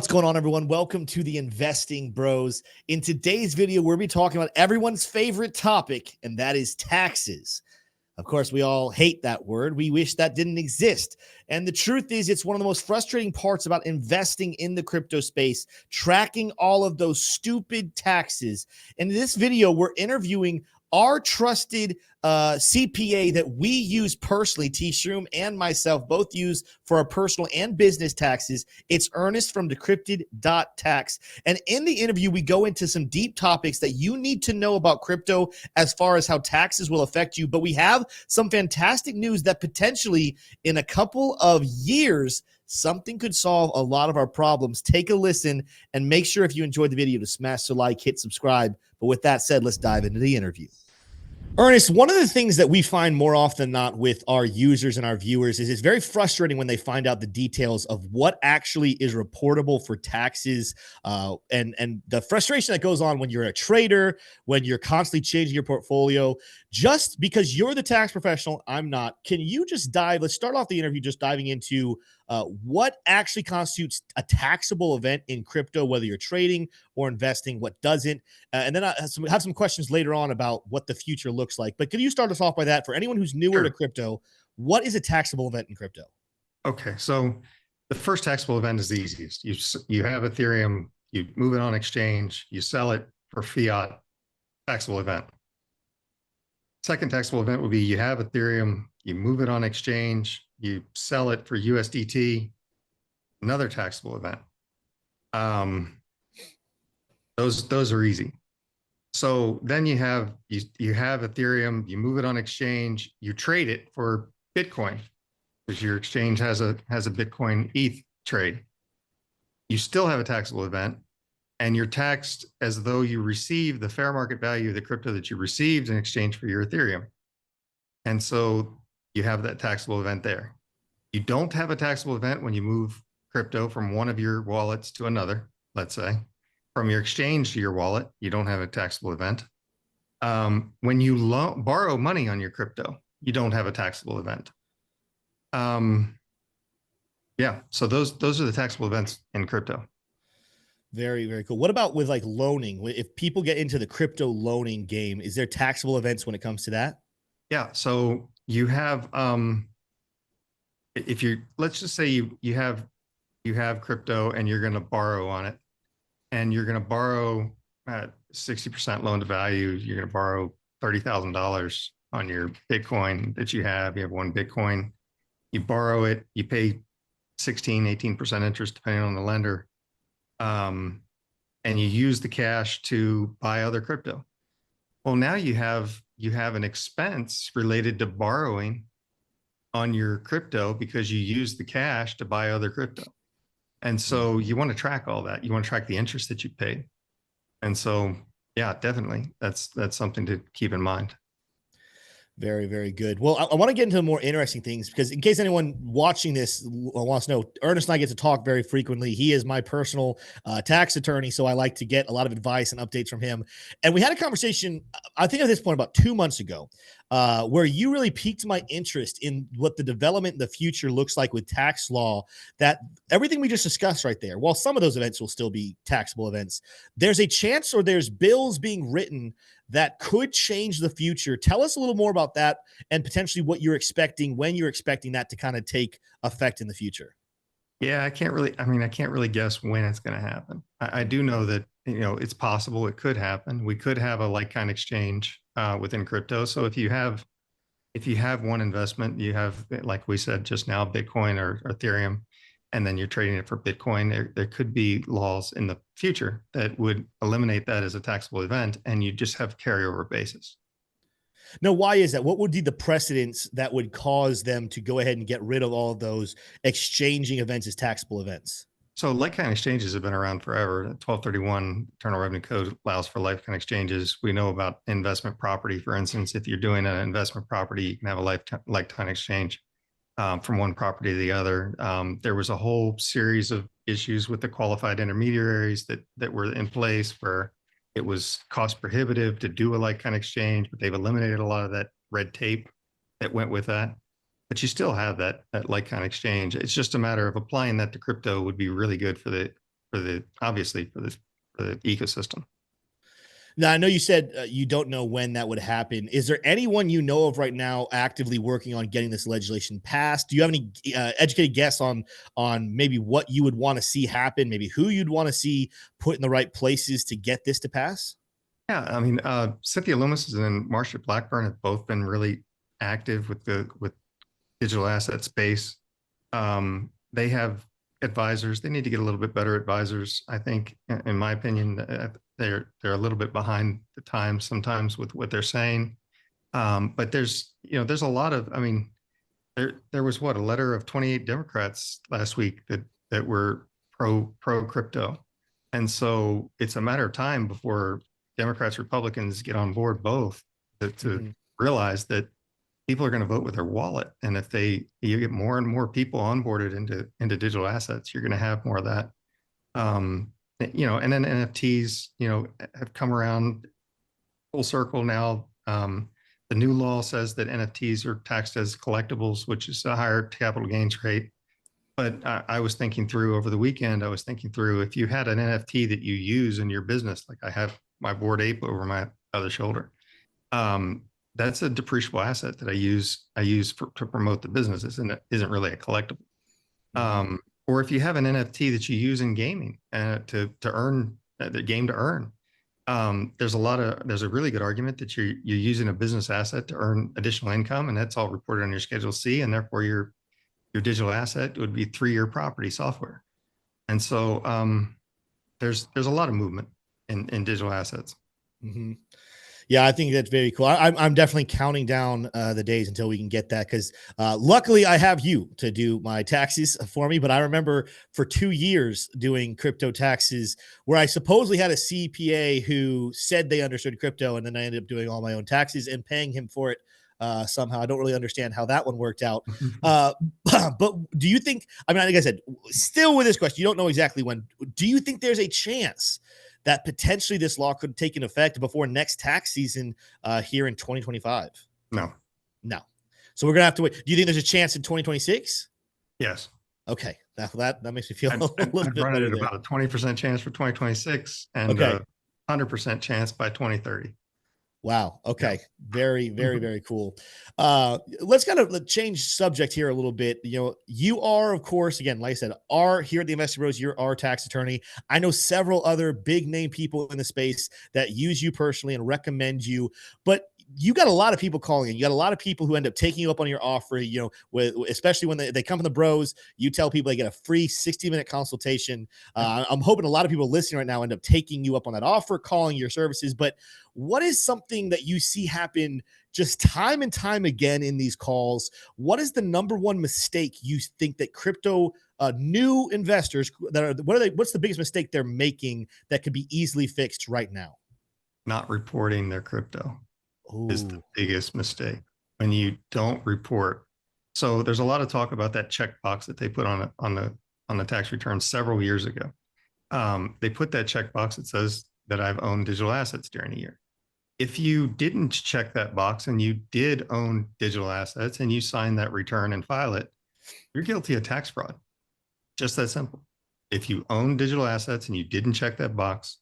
What's going on, everyone? Welcome to the Investing Bros. In today's video, we'll be talking about everyone's favorite topic, and that is taxes. Of course, we all hate that word. We wish that didn't exist. And the truth is, it's one of the most frustrating parts about investing in the crypto space, tracking all of those stupid taxes. In this video, we're interviewing our trusted CPA that we use personally, T-Shroom and myself both use for our personal and business taxes. It's Ernest from Decrypted.tax. And in the interview, we go into some deep topics that you need to know about crypto as far as how taxes will affect you. But we have some fantastic news that potentially in a couple of years, something could solve a lot of our problems. Take a listen and make sure if you enjoyed the video to smash the like, hit subscribe. But with that said, let's dive into the interview. Ernest, one of the things that we find more often than not with our users and our viewers is it's very frustrating when they find out the details of what actually is reportable for taxes, and the frustration that goes on when you're a trader, when you're constantly changing your portfolio. Just because you're the tax professional, I'm not. Can you just let's start off the interview just diving into what actually constitutes a taxable event in crypto, whether you're trading or investing, what doesn't, and then I have some questions later on about what the future looks like. But can you start us off by that? For anyone who's newer to crypto, what is a taxable event in crypto? Okay, so the first taxable event is the easiest. You have Ethereum, you move it on exchange, you sell it for fiat, taxable event. Second taxable event would be you have Ethereum, you move it on exchange, you sell it for USDT, another taxable event. Those are easy. So then you have Ethereum, you move it on exchange, you trade it for Bitcoin because your exchange has a Bitcoin ETH trade. You still have a taxable event, and you're taxed as though you received the fair market value of the crypto that you received in exchange for your Ethereum. And so you have that taxable event there. You don't have a taxable event when you move crypto from one of your wallets to another, let's say. From your exchange to your wallet, you don't have a taxable event. When you borrow money on your crypto, you don't have a taxable event. Yeah, so those are the taxable events in crypto. Very, very cool. What about with like loaning? If people get into the crypto loaning game, is there taxable events when it comes to that? Yeah, so you have let's just say you have crypto and you're going to borrow on it, and you're going to borrow at 60% loan to value. You're going to borrow $30,000 on your Bitcoin that you have. You have one Bitcoin. You borrow it. You pay 18% interest depending on the lender, and you use the cash to buy other crypto. Well, now you have an expense related to borrowing on your crypto because you use the cash to buy other crypto. And so you want to track all that. You want to track the interest that you paid. And so, yeah, definitely. That's something to keep in mind. Very, very good. Well, I want to get into more interesting things because in case anyone watching this wants to know, Ernest and I get to talk very frequently. He is my personal tax attorney, so I like to get a lot of advice and updates from him. And we had a conversation, I think at this point about 2 months ago, where you really piqued my interest in what the development in the future looks like with tax law, that everything we just discussed right there, while some of those events will still be taxable events, there's a chance or there's bills being written that could change the future. Tell us a little more about that and potentially what you're expecting, when you're expecting that to kind of take effect in the future. Yeah, I can't really guess when it's going to happen. I do know that, it's possible it could happen. We could have a like-kind exchange within crypto. So if you have one investment, you have, like we said just now, Bitcoin or Ethereum, and then you're trading it for Bitcoin, there could be laws in the future that would eliminate that as a taxable event, and you just have carryover basis. Now, why is that? What would be the precedents that would cause them to go ahead and get rid of all of those exchanging events as taxable events? So like-kind exchanges have been around forever. 1231 Internal Revenue Code allows for like-kind exchanges. We know about investment property, for instance. If you're doing an investment property, you can have a like-kind exchange from one property to the other. There was a whole series of issues with the qualified intermediaries that were in place where it was cost prohibitive to do a like-kind exchange, but they've eliminated a lot of that red tape that went with that. But you still have that like-kind exchange. It's just a matter of applying that to crypto would be really good for the obviously for the ecosystem. Now, I know you said you don't know when that would happen. Is there anyone you know of right now actively working on getting this legislation passed? Do you have any educated guess on maybe what you would want to see happen, maybe who you'd want to see put in the right places to get this to pass? Yeah, I mean, Cynthia Loomis and Marcia Blackburn have both been really active with digital asset space. They have advisors. They need to get a little bit better advisors. I think, in my opinion, they're a little bit behind the times sometimes with what they're saying. But there's a lot of, I mean, there was a letter of 28 Democrats last week that were pro crypto, and so it's a matter of time before Democrats, Republicans get on board both to realize that people are going to vote with their wallet. And if you get more and more people onboarded into digital assets, you're going to have more of that. And then NFTs, have come around full circle now. The new law says that NFTs are taxed as collectibles, which is a higher capital gains rate. But I was thinking through over the weekend, if you had an NFT that you use in your business, like I have my Bored Ape over my other shoulder, that's a depreciable asset that I use to promote the business. Isn't really a collectible. Or if you have an NFT that you use in gaming to earn the game to earn, there's a really good argument that you're using a business asset to earn additional income, and that's all reported on your Schedule C, and therefore your digital asset would be 3-year property software. And so there's a lot of movement in digital assets. Mm-hmm. Yeah, I think that's very cool. I'm definitely counting down the days until we can get that, because luckily I have you to do my taxes for me. But I remember for 2 years doing crypto taxes where I supposedly had a CPA who said they understood crypto, and then I ended up doing all my own taxes and paying him for it somehow. I don't really understand how that one worked out. But do you think, I mean, like I said, still with this question, you don't know exactly when. Do you think there's a chance that potentially this law could take in effect before next tax season here in 2025? No. So we're going to have to wait. Do you think there's a chance in 2026? Yes. Okay. That makes me feel a little I've bit run better it there. about a 20% chance for 2026 and Okay. 100% chance by 2030. Wow. Okay. Yeah. Very, very, very cool. Let's kind of change subject here a little bit. You are, of course, again, like I said, are here at the Investor Bros, you're our tax attorney. I know several other big name people in the space that use you personally and recommend you, but you got a lot of people calling in. You got a lot of people who end up taking you up on your offer, especially when they come from the bros. You tell people they get a free 60-minute consultation. I'm hoping a lot of people listening right now end up taking you up on that offer, calling your services. But what is something that you see happen just time and time again in these calls? What is the number one mistake you think that crypto new investors what's the biggest mistake they're making that could be easily fixed right now? Not reporting their crypto. Ooh. Is the biggest mistake when you don't report. So there's a lot of talk about that checkbox that they put on the tax return several years ago. They put that checkbox that says that I've owned digital assets during a year. If you didn't check that box and you did own digital assets and you sign that return and file it, you're guilty of tax fraud. Just that simple. If you own digital assets and you didn't check that box,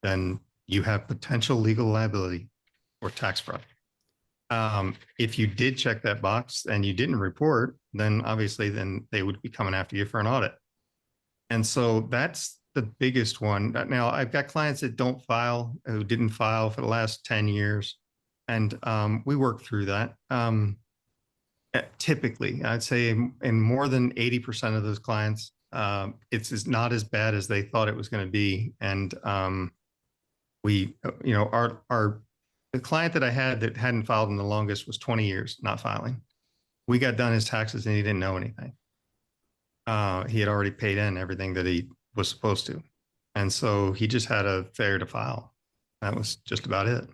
then you have potential legal liability or tax fraud. If you did check that box and you didn't report, then obviously they would be coming after you for an audit. And so that's the biggest one. Now I've got clients that who didn't file for the last 10 years. And we work through that. Typically, I'd say in more than 80% of those clients, it's not as bad as they thought it was going to be. And the client that I had that hadn't filed in the longest was 20 years not filing. We got done his taxes and he didn't know anything. He had already paid in everything that he was supposed to. And so he just had a failure to file. That was just about it.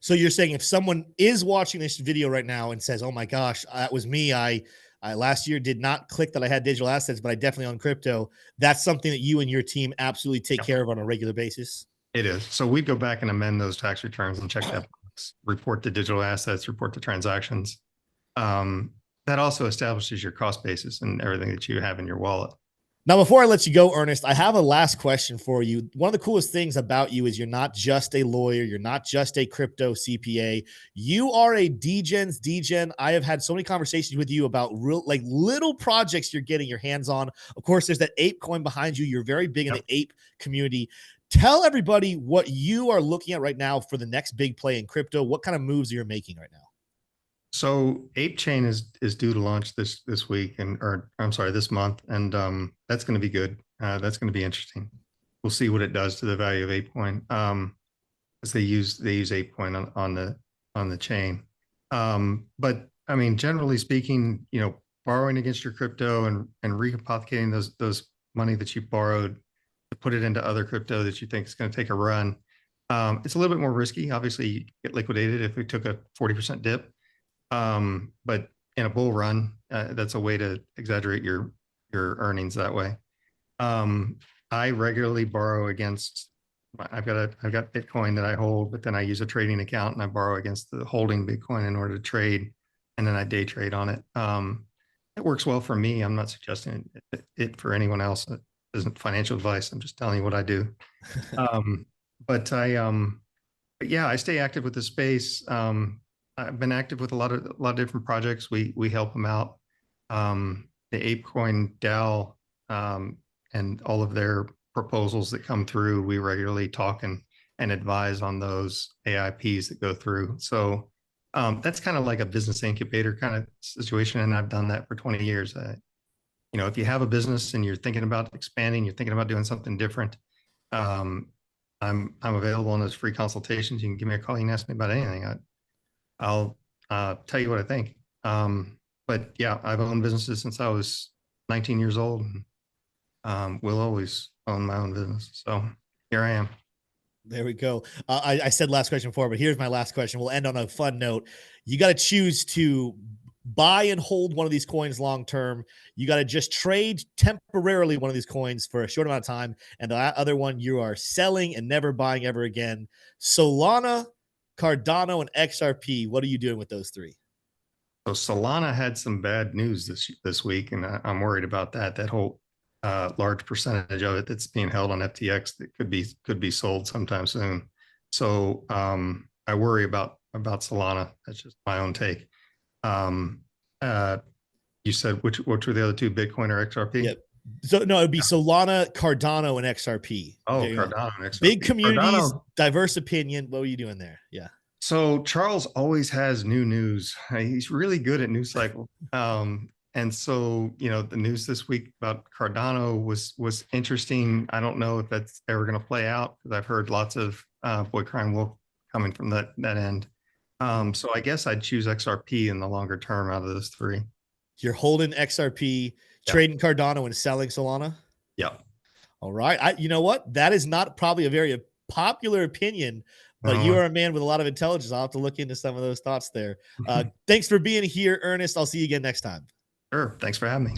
So you're saying if someone is watching this video right now and says, oh my gosh, that was me. I last year did not click that I had digital assets, but I definitely own crypto. That's something that you and your team absolutely take care of on a regular basis. It is. So we'd go back and amend those tax returns and check that box, report the digital assets, report the transactions. That also establishes your cost basis and everything that you have in your wallet. Now, before I let you go, Ernest, I have a last question for you. One of the coolest things about you is you're not just a lawyer. You're not just a crypto CPA. You are a degen. I have had so many conversations with you about real, like little projects you're getting your hands on. Of course, there's that ape coin behind you. You're very big in the ape community. Tell everybody what you are looking at right now for the next big play in crypto. What kind of moves you're making right now? So Ape Chain is due to launch this week or I'm sorry, this month, and that's going to be good. That's going to be interesting. We'll see what it does to the value of ApeCoin, as they use ApeCoin on the chain. But I mean, generally speaking, borrowing against your crypto and rehypothecating those money that you borrowed to put it into other crypto that you think is going to take a run. It's a little bit more risky. Obviously, you get liquidated if we took a 40% dip. But in a bull run, that's a way to exaggerate your earnings that way. I regularly borrow against. I've got Bitcoin that I hold, but then I use a trading account and I borrow against the holding Bitcoin in order to trade, and then I day trade on it. It works well for me. I'm not suggesting it for anyone else. It isn't financial advice. I'm just telling you what I do. But yeah, I stay active with the space. I've been active with a lot of different projects. We help them out. The ApeCoin DAO and all of their proposals that come through, we regularly talk and advise on those AIPs that go through. So that's kind of like a business incubator kind of situation, and I've done that for 20 years. If you have a business and you're thinking about expanding, you're thinking about doing something different, I'm available on those free consultations. You can give me a call. You can ask me about anything. I'll tell you what I think. But yeah, I've owned businesses since I was 19 years old, and will always own my own business. So here I am. There we go. I said last question before, but here's my last question. We'll end on a fun note. You got to choose to buy and hold one of these coins long term. You got to just trade temporarily one of these coins for a short amount of time, and the other one you are selling and never buying ever again. Solana, Cardano, and XRP. What are you doing with those three? So Solana had some bad news this week, and I'm worried about that. That whole large percentage of it that's being held on FTX that could be sold sometime soon. So I worry about Solana. That's just my own take. You said which were the other two, Bitcoin or XRP? Yep. So no, it'd be Solana, Cardano, and XRP. Oh, Cardano and XRP. Big communities, Cardano, diverse opinion. What were you doing there? Yeah. So Charles always has new news. He's really good at news cycle. And so, the news this week about Cardano was interesting. I don't know if that's ever going to play out, because I've heard lots of boy crying wolf coming from that end. So I guess I'd choose XRP in the longer term out of those three. You're holding XRP, trading Cardano, and selling Solana? Yeah. All right. You know what? That is not probably a very popular opinion, but you are a man with a lot of intelligence. I'll have to look into some of those thoughts there. Thanks for being here, Ernest. I'll see you again next time. Sure. Thanks for having me.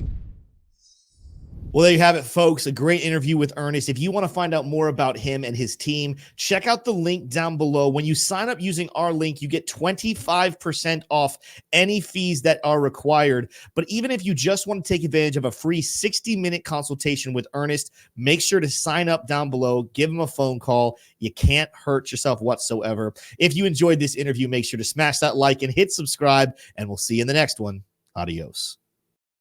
Well, there you have it, folks. A great interview with Ernest. If you want to find out more about him and his team, check out the link down below. When you sign up using our link, you get 25% off any fees that are required. But even if you just want to take advantage of a free 60-minute consultation with Ernest, make sure to sign up down below. Give him a phone call. You can't hurt yourself whatsoever. If you enjoyed this interview, make sure to smash that like and hit subscribe, and we'll see you in the next one. Adios.